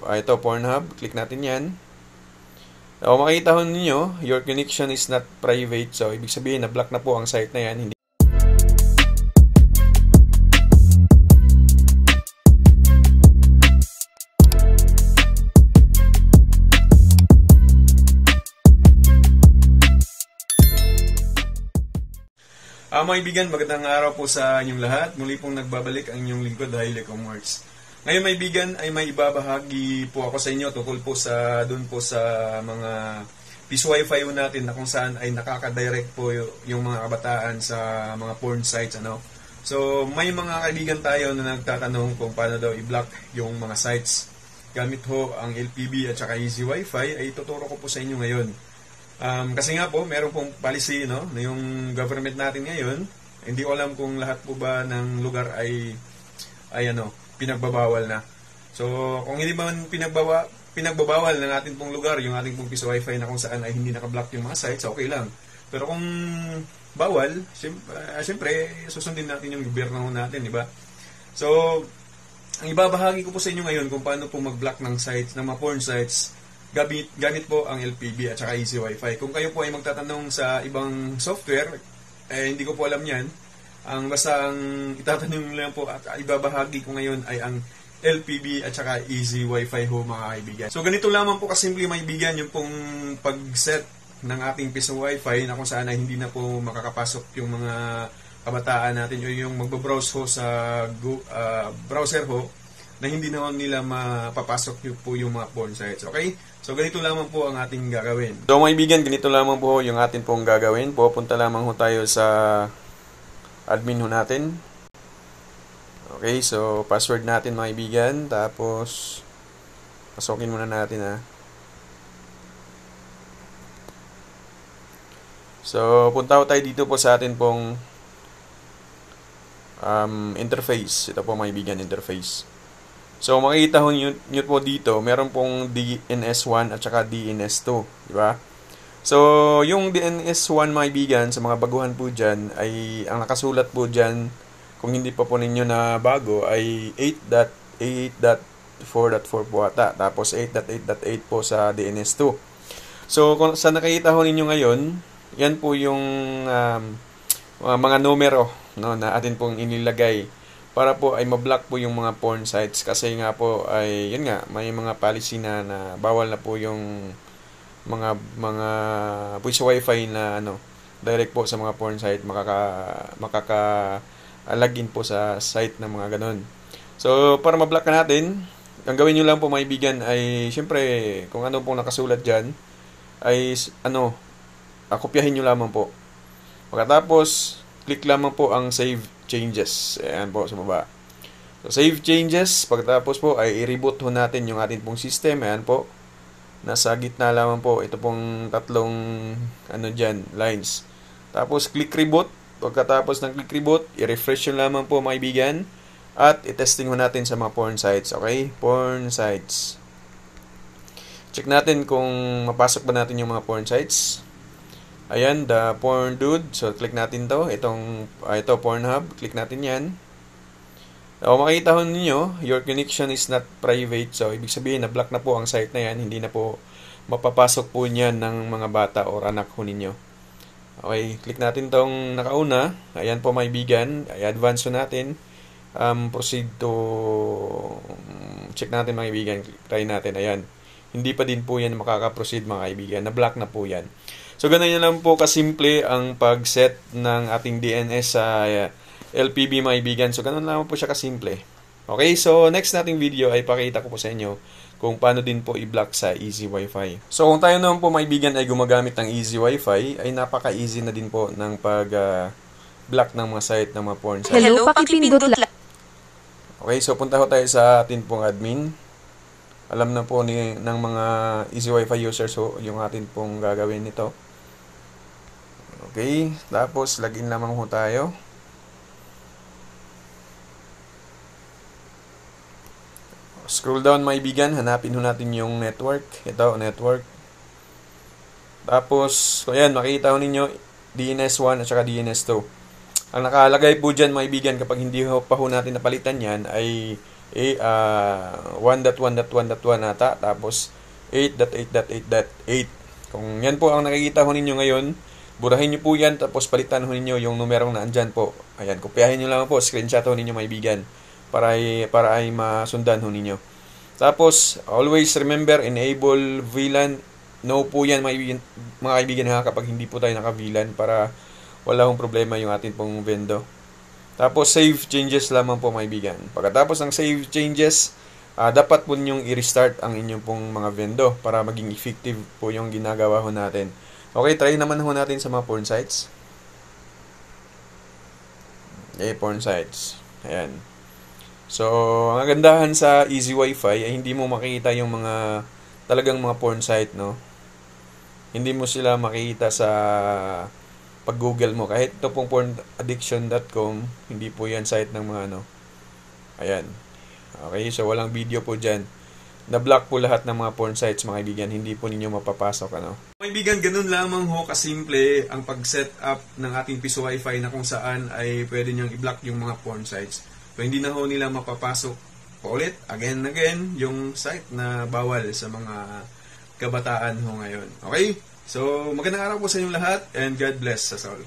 Ito, Pornhub. Click natin yan. O, makikita ho ninyo, your connection is not private. So, ibig sabihin, na-block na po ang site na yan. Hindi mga kaibigan, magandang araw po sa inyong lahat. Muli pong nagbabalik ang inyong lingkod, Haile Commerce. Ngayon mga kaibigan ay may ibabahagi po ako sa inyo tungkol po sa doon po sa mga piso wifi natin na kung saan ay nakaka-direct po yung mga kabataan sa mga porn sites. So may mga kaibigan tayo na nagtatanong kung paano daw i-block yung mga sites. Gamit ho ang LPB at saka Easy Wi-Fi ay tuturo ko po sa inyo ngayon. Kasi nga po, meron pong policy na yung government natin ngayon. Hindi ko alam kung lahat po ba ng lugar ay pinagbabawal na. So, kung hindi man pinagbabawal ng ating pong lugar, yung ating pong piso wifi na kung saan ay hindi nakablock yung mga sites, okay lang. Pero kung bawal, siyempre, susundin natin yung gobyerno natin, di ba? So, ang ibabahagi ko po sa inyo ngayon kung paano po mag-block ng sites, ng mga porn sites, gamit po ang LPB at saka Easy Wi-Fi. Kung kayo po ay magtatanong sa ibang software, hindi ko po alam yan. Basta ang itatanong lang po at ibabahagi ko ngayon ay ang LPB at saka Easy Wi-Fi ho mga kaibigan. So ganito lamang po kasimple mga kaibigan yung pong pag-set ng ating piso Wi-Fi na kung saan ay hindi na po makakapasok yung mga kabataan natin o yung magbabrowse ho sa browser ho na hindi na nila mapapasok po yung mga porn sites. Okay? So, ganito lamang po ang ating gagawin. So, mga kaibigan, ganito lamang po yung ating pong gagawin. Pupunta lamang ho tayo sa admin ho natin. Okay, so, password natin mga kaibigan. Tapos, pasokin muna natin So, punta ho tayo dito po sa atin pong interface. Ito po mga kaibigan, interface. So, makikita ho nyo po dito, meron pong DNS1 at saka DNS2, di ba? So, yung DNS1 mga kaibigan, sa mga baguhan po dyan, ay ang nakasulat po dyan, kung hindi pa po ninyo na bago, ay 8.8.4.4 po ata. Tapos 8.8.8 po sa DNS2. So, kung sa nakikita ho ninyo ngayon, yan po yung mga numero na atin pong inilagay para po ay ma-block po yung mga porn sites kasi nga po ay yun nga may mga policy na bawal na po yung mga piso wifi na direct po sa mga porn site makaka-login po sa site ng mga ganon. So para ma-block ka natin, ang gawin niyo lang po mga kaibigan ay syempre kung ano pong nakasulat diyan ay kopyahin niyo lamang po. Pagkatapos click lamang po ang save changes. Ayan po sa baba. So, save changes. Pagkatapos po ay i-reboot ho natin yung ating pong system. Ayan po. Nasa gitna lamang po. Ito pong tatlong lines. Tapos click reboot. Pagkatapos ng click reboot, i-refresh yung lamang po mga kaibigan. At i-testing ho natin sa mga porn sites. Okay? Porn sites. Check natin kung mapasok ba natin yung mga porn sites. Ayan, the porn dude. So, click natin to. Ito, Pornhub. Click natin yan. O, makikita ho ninyo, your connection is not private. So, ibig sabihin, na-block na po ang site na yan. Hindi na po mapapasok po niyan ng mga bata o anak ho ninyo. Okay, click natin tong nakauna. Ayan po, mga kaibigan. I-advance ho natin. Proceed to... check natin, mga kaibigan. Try natin. Ayan. Hindi pa din po yan makaka-proceed, mga kaibigan. Na-block na po yan. So, ganun lang po kasimple ang pag-set ng ating DNS sa LPB mga kaibigan. So, ganun lang po siya kasimple. Okay, so next nating video ay pakita ko po sa inyo kung paano din po i-block sa Easy Wi-Fi. So, kung tayo naman po mga kaibigan ay gumagamit ng Easy Wi-Fi, ay napaka-easy na din po ng pag-block ng mga site ng mga porn sites. Hello, pakipindot lang. Okay, so punta ko tayo sa atin pong admin. Alam na po ng mga Easy Wi-Fi users yung atin pong gagawin nito. Okay, tapos login lamang ho tayo. Scroll down mga kaibigan, hanapin ho natin yung network. Ito, network. Tapos, ayan, makikita ho ninyo DNS1 at saka DNS2. Ang nakalagay po dyan mga kaibigan kapag hindi pa ho natin napalitan yan ay 1.1.1.1 ata, tapos 8.8.8.8. Kung yan po ang nakikita ho ninyo ngayon, burahin nyo po yan, tapos palitan ho ninyo yung numerong na andyan po. Ayan, kopyahin nyo lang po, screenshot ho ninyo maibigan, para ay masundan ho ninyo. Tapos, always remember, enable VLAN. No po yan mga kaibigan ha, kapag hindi po tayo naka-VLAN, para wala hong problema yung atin pong vendo. Tapos, save changes lamang po mga kaibigan. Pagkatapos ng save changes, dapat po ninyong i-restart ang inyong pong mga vendo para maging effective po yung ginagawa ho natin. Okay, try naman ho natin sa mga porn sites. Porn sites. Ayan. So, ang kagandahan sa Easy Wi-Fi ay hindi mo makikita yung mga talagang mga porn site, no? Hindi mo sila makikita sa pag-google mo. Kahit ito pong pornaddiction.com, hindi po yan site ng mga ano. Ayan. Okay, so walang video po dyan. Na-block po lahat ng mga porn sites, mga kaibigan. Hindi po ninyo mapapasok, ano. Mga kaibigan, ganun lamang ho kasimple ang pag-set up ng ating piso Wi-Fi na kung saan ay pwede nyong i-block yung mga porn sites. So, hindi na ho nila mapapasok paulit, again and again, yung site na bawal sa mga kabataan ho ngayon. Okay? So, magandang araw po sa inyong lahat and God bless us all.